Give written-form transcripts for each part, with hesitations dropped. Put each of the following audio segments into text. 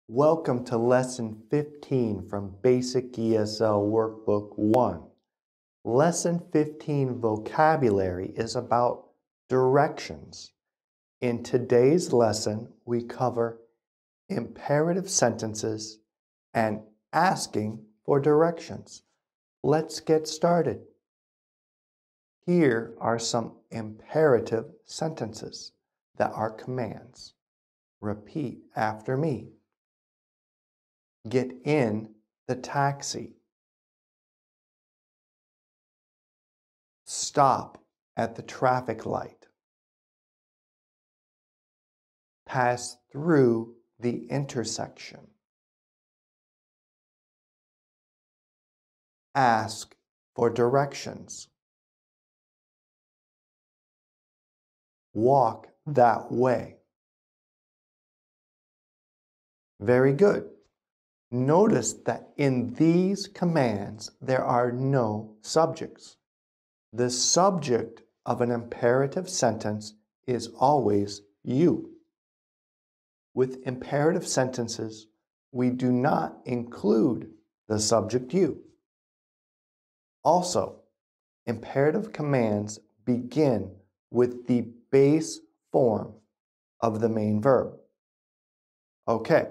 Welcome to Lesson 15 from Basic ESL Workbook 1. Lesson 15 vocabulary is about directions. In today's lesson, we cover imperative sentences and asking for directions. Let's get started. Here are some imperative sentences that are commands. Repeat after me. Get in the taxi. Stop at the traffic light. Pass through the intersection. Ask for directions. Walk that way. Very good. Notice that in these commands, there are no subjects. The subject of an imperative sentence is always you. With imperative sentences, we do not include the subject you. Also, imperative commands begin with the base form of the main verb. Okay.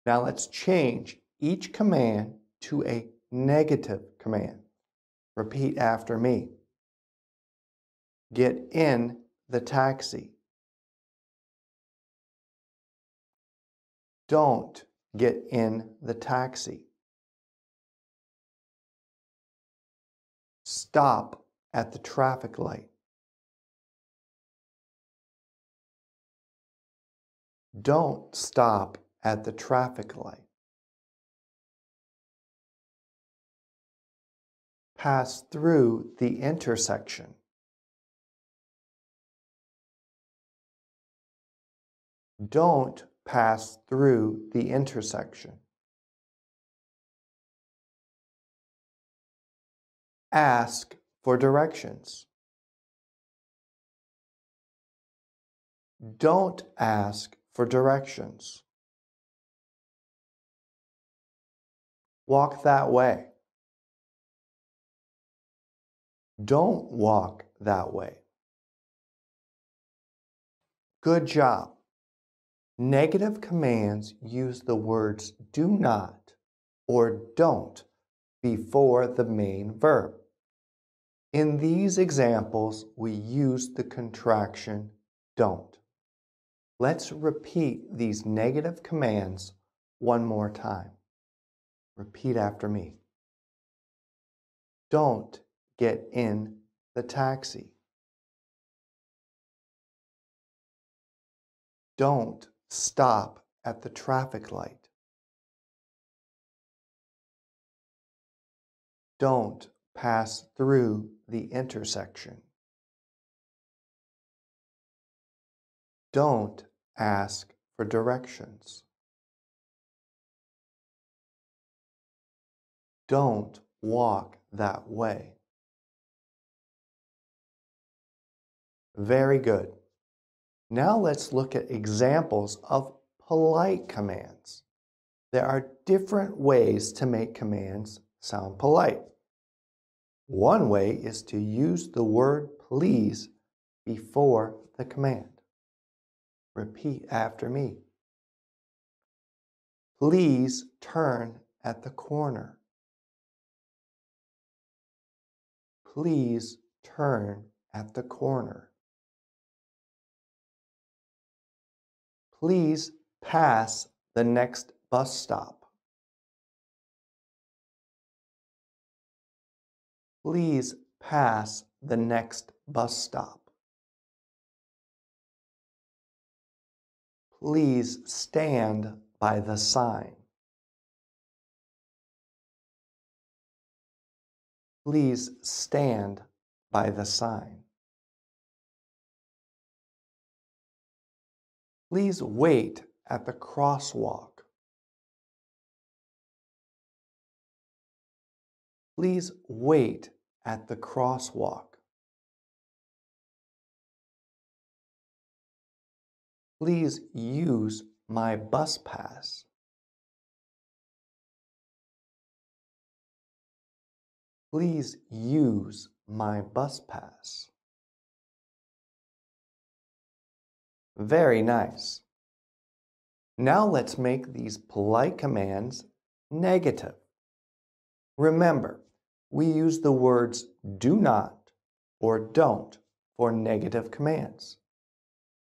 Now let's change each command to a negative command. Repeat after me. Get in the taxi. Don't get in the taxi. Stop at the traffic light. Don't stop at the traffic light. Pass through the intersection. Don't pass through the intersection. Ask for directions. Don't ask for directions. Walk that way. Don't walk that way. Good job. Negative commands use the words do not or don't before the main verb. In these examples, we use the contraction don't. Let's repeat these negative commands one more time. Repeat after me. Don't get in the taxi. Don't stop at the traffic light. Don't pass through the intersection. Don't ask for directions. Don't walk that way. Very good. Now let's look at examples of polite commands. There are different ways to make commands sound polite. One way is to use the word please before the command. Repeat after me. Please turn at the corner. Please turn at the corner. Please pass the next bus stop. Please pass the next bus stop. Please stand by the sign. Please stand by the sign. Please wait at the crosswalk. Please wait at the crosswalk. Please use my bus pass. Please use my bus pass. Very nice. Now let's make these polite commands negative. Remember, we use the words do not or don't for negative commands.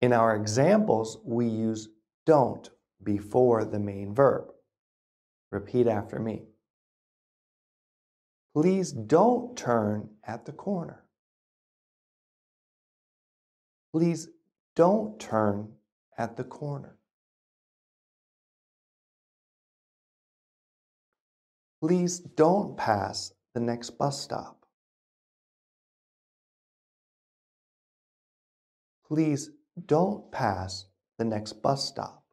In our examples, we use don't before the main verb. Repeat after me. Please don't turn at the corner. Please don't turn at the corner. Please don't pass the next bus stop. Please don't pass the next bus stop.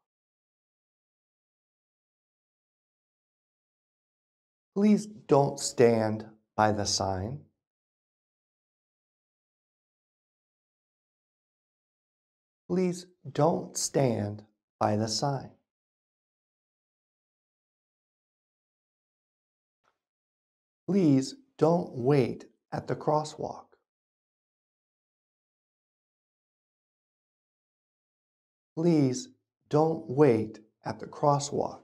Please don't stand by the sign. Please don't stand by the sign. Please don't wait at the crosswalk. Please don't wait at the crosswalk.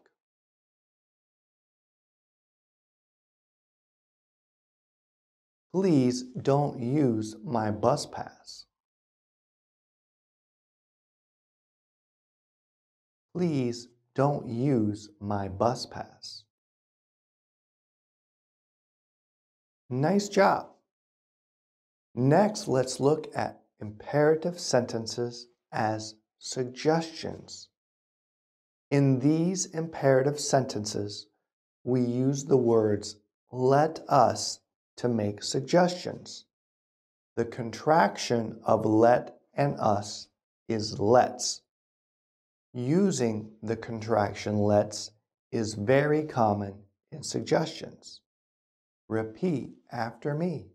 Please don't use my bus pass. Please don't use my bus pass. Nice job. Next, let's look at imperative sentences as suggestions. In these imperative sentences, we use the words let us to make suggestions. The contraction of let and us is let's. Using the contraction let's is very common in suggestions. Repeat after me.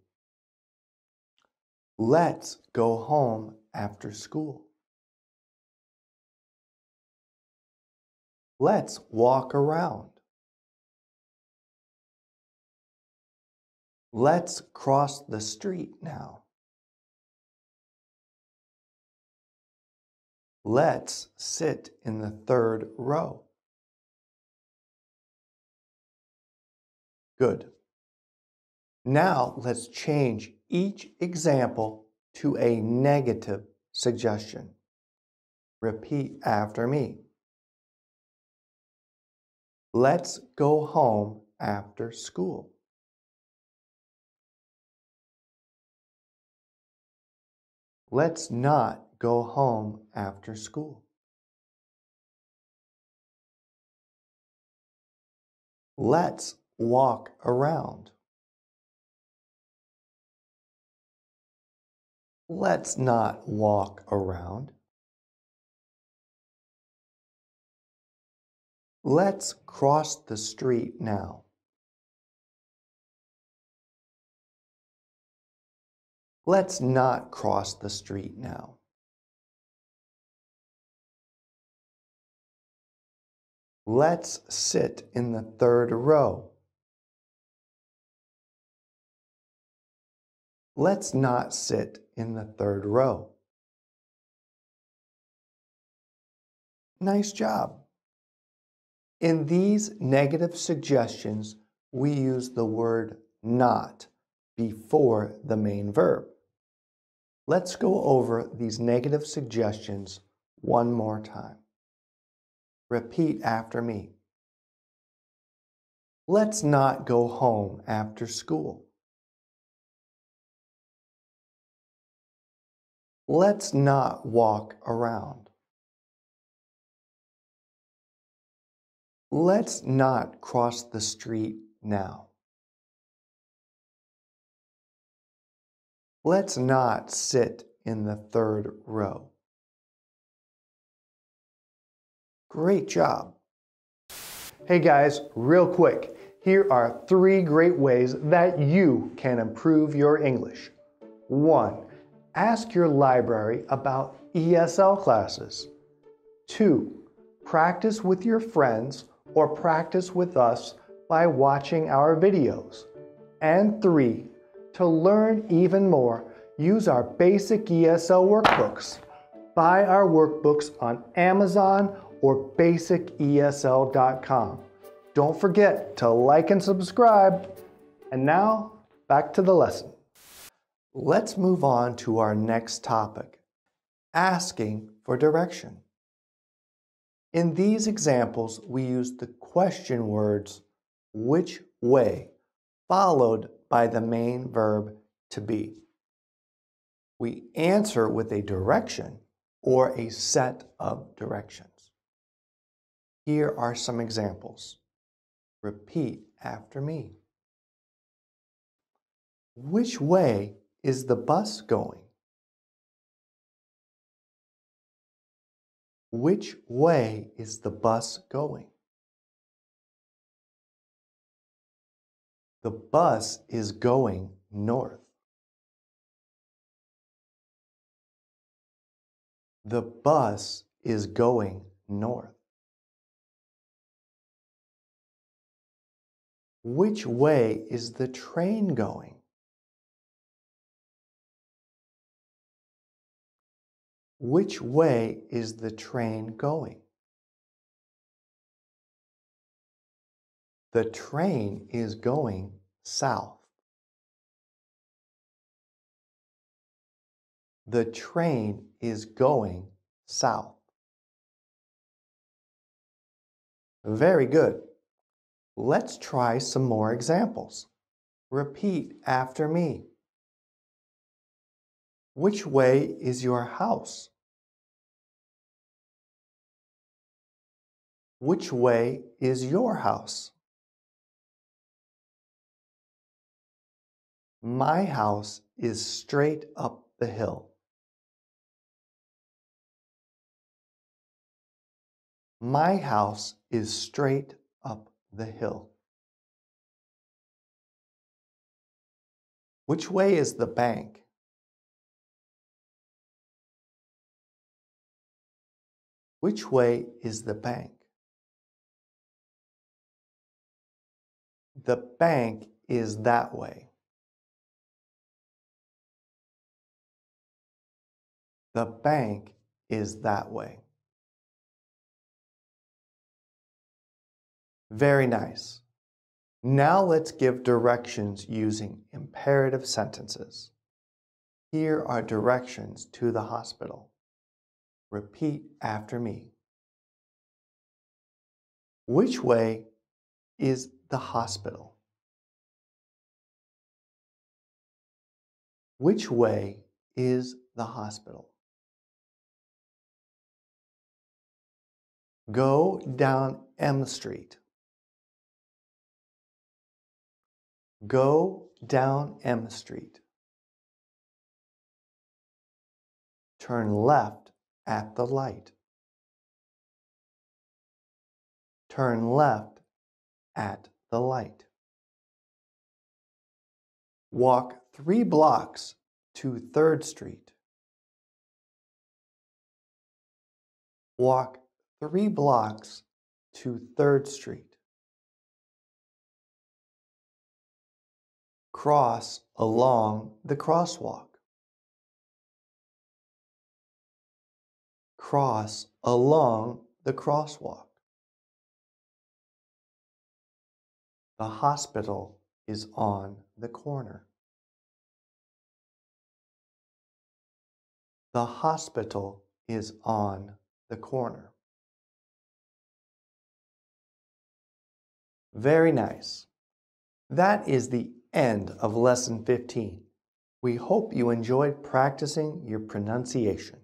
Let's go home after school. Let's walk around. Let's cross the street now. Let's sit in the third row. Good. Now let's change each example to a negative suggestion. Repeat after me. Let's go home after school. Let's not go home after school. Let's walk around. Let's not walk around. Let's cross the street now. Let's not cross the street now. Let's sit in the third row. Let's not sit in the third row. Nice job. In these negative suggestions, we use the word not before the main verb. Let's go over these negative suggestions one more time. Repeat after me. Let's not go home after school. Let's not walk around. Let's not cross the street now. Let's not sit in the third row. Great job. Hey guys, real quick, here are 3 great ways that you can improve your English. 1. Ask your library about ESL classes. 2. Practice with your friends or practice with us by watching our videos. And 3, to learn even more, use our basic ESL workbooks. Buy our workbooks on Amazon or basicesl.com. Don't forget to like and subscribe. And now, back to the lesson. Let's move on to our next topic, asking for direction. In these examples, we use the question words, which way, followed by the main verb to be. We answer with a direction or a set of directions. Here are some examples. Repeat after me. Which way is the bus going? Which way is the bus going? The bus is going north. The bus is going north. Which way is the train going? Which way is the train going? The train is going south. The train is going south. Very good. Let's try some more examples. Repeat after me. Which way is your house? Which way is your house? My house is straight up the hill. My house is straight up the hill. Which way is the bank? Which way is the bank? The bank is that way. The bank is that way. Very nice. Now let's give directions using imperative sentences. Here are directions to the hospital. Repeat after me. Which way is the hospital? Which way is the hospital? Go down M Street. Go down M Street. Turn left at the light. Turn left at the light. Walk 3 blocks to 3rd Street. Walk 3 blocks to 3rd Street. Cross along the crosswalk. Cross along the crosswalk. The hospital is on the corner. The hospital is on the corner. Very nice. That is the end of Lesson 15. We hope you enjoyed practicing your pronunciation.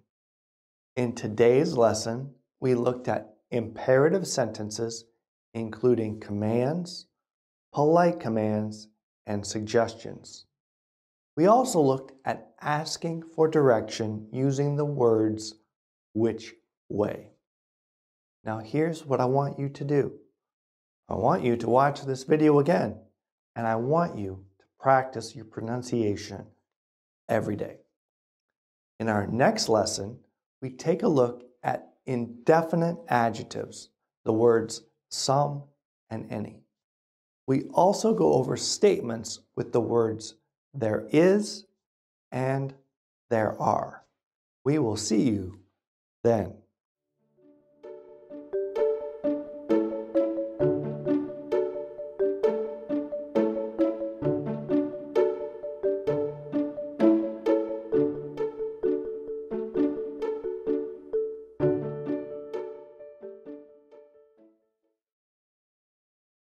In today's lesson, we looked at imperative sentences, including commands, polite commands, and suggestions. We also looked at asking for direction using the words, which way. Now here's what I want you to do. I want you to watch this video again, and I want you to practice your pronunciation every day. In our next lesson, we take a look at indefinite adjectives, the words some and any. We also go over statements with the words there is and there are. We will see you then.